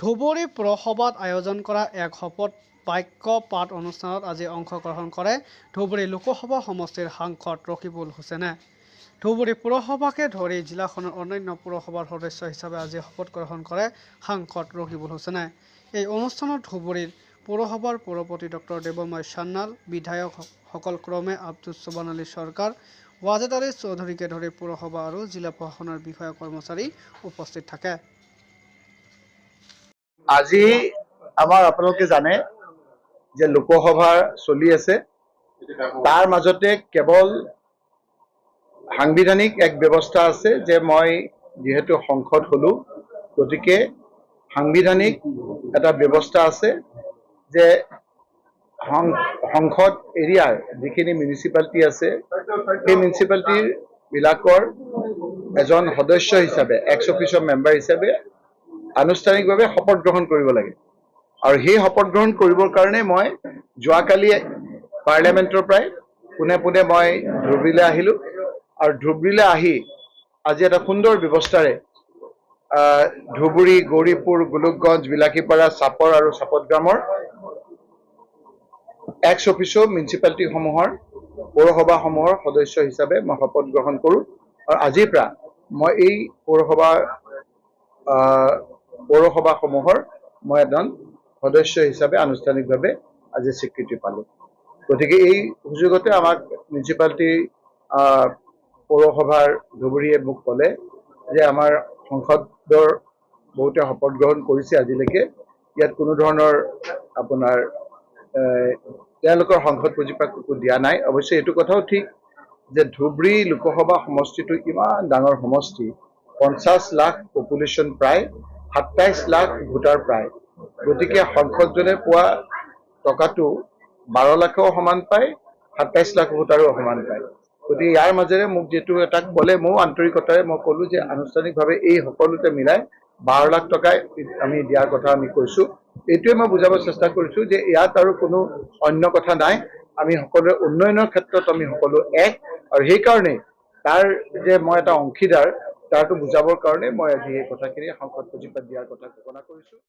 ধুবুৰী পৌৰসভাত আয়োজন কৰা এক শপত বাক্য পাঠ অনুষ্ঠানত আজি অংশগ্ৰহণ কৰে ধুবুৰী লোকসভা সমষ্টিৰ সাংসদ ৰকিবুল হুছেইনে। ধুবুৰী পৌৰসভাকে ধৰি জিলাখনৰ অন্যান্য পৌৰসভাৰ সদস্য হিচাপে আজি শপত গ্ৰহণ কৰে সাংসদ ৰকিবুল হুছেইনে। এই অনুষ্ঠানত ধুবুৰীৰ পৌৰসভাৰ পৌৰপতি ডক্টৰ দেৱময় সান্যাল, বিধায়কসকল ক্ৰমে আব্দুছ সোবহান আলী চৰকাৰ, ৱাজেদ আলী চৌধুৰীকে ধৰি পৌৰসভা আৰু জিলা প্ৰশাসনৰ বিষয়া কৰ্মচাৰী উপস্থিত থাকে। আজি আপোনালোকে জানে যে লোকসভা চলি আছে, তাৰ মাজতে কেৱল সাংবিধানিক এক ব্যৱস্থা আছে যে মই যেহেতু সংসদ হলো, গতিকে সাংবিধানিক এটা ব্যৱস্থা আছে যে সংসদ এৰিয়াৰ যিখিনি মিউনিচিপালিটি আছে, সেই মিউনিচিপালিটি বিলাকৰ এজন সদস্য হিচাপে এক্স অফিচিয়েল মেম্বাৰ হিচাপে আনুষ্ঠানিকভাৱে শপত গ্ৰহণ কৰিব লাগে। আৰু সেই শপত গ্ৰহণ কৰিবৰ কাৰণে মই যোৱাকালি পাৰ্লিয়ামেণ্টৰ পৰাই পোনে পোনে মই ধুবুৰীলৈ আহিলোঁ আৰু ধুবুৰীলৈ আহি আজি এটা সুন্দৰ ব্যৱস্থাৰে ধুবুৰী, গৌৰীপুৰ, গোলোকগঞ্জ, বিলাসীপাৰা, চাপৰ আৰু চাপতগ্ৰামৰ এক্স অফিচিয়েল মিউনিচিপালিটিসমূহৰ পৌৰসভাসমূহৰ সদস্য হিচাপে মই শপত গ্ৰহণ কৰোঁ। আৰু আজিৰ পৰা মই এই পৌৰসভাসমূহৰ মই এজন সদস্য হিচাপে আনুষ্ঠানিকভাৱে আজি স্বীকৃতি পালোঁ। গতিকে এই সুযোগতে আমাক মিউনিচিপালিটি পৌৰসভাৰ ধুবুৰীয়ে মোক ক'লে যে আমাৰ সংসদৰ বহুতে শপত গ্ৰহণ কৰিছে আজিলৈকে, ইয়াত কোনো ধৰণৰ আপোনাৰ তেওঁলোকৰ সংসদ পুঁজিপাক দিয়া নাই। অৱশ্যে এইটো কথাও ঠিক যে ধুবুৰী লোকসভা সমষ্টিটো ইমান ডাঙৰ সমষ্টি, 50 লাখ পপুলেশ্যন, প্ৰায় 27 লাখ ভোটাৰ প্ৰায়, গতিকে সংসদজনে পোৱা টকাটো 12 লাখেও সমান পায়, 27 লাখ ভোটাৰেও সমান পায়। গতিকে ইয়াৰ মাজেৰে মোক যিটো এটা ক'লে, ময়ো আন্তৰিকতাৰে মই ক'লোঁ যে আনুষ্ঠানিকভাৱে এই সকলোতে মিলাই 12 লাখ টকাই আমি দিয়াৰ কথা আমি কৈছোঁ। এইটোৱে মই বুজাব চেষ্টা কৰিছোঁ যে ইয়াত আৰু কোনো অন্য কথা নাই, আমি সকলোৱে উন্নয়নৰ ক্ষেত্ৰত আমি সকলো এক, আৰু সেইকাৰণে তাৰ যে মই এটা অংশীদাৰ তাৰটো বুজাবৰ কাৰণে মই আজি এই কথাখিনি সংসদ পুঁজিপাত দিয়াৰ কথা ঘোষণা কৰিছোঁ।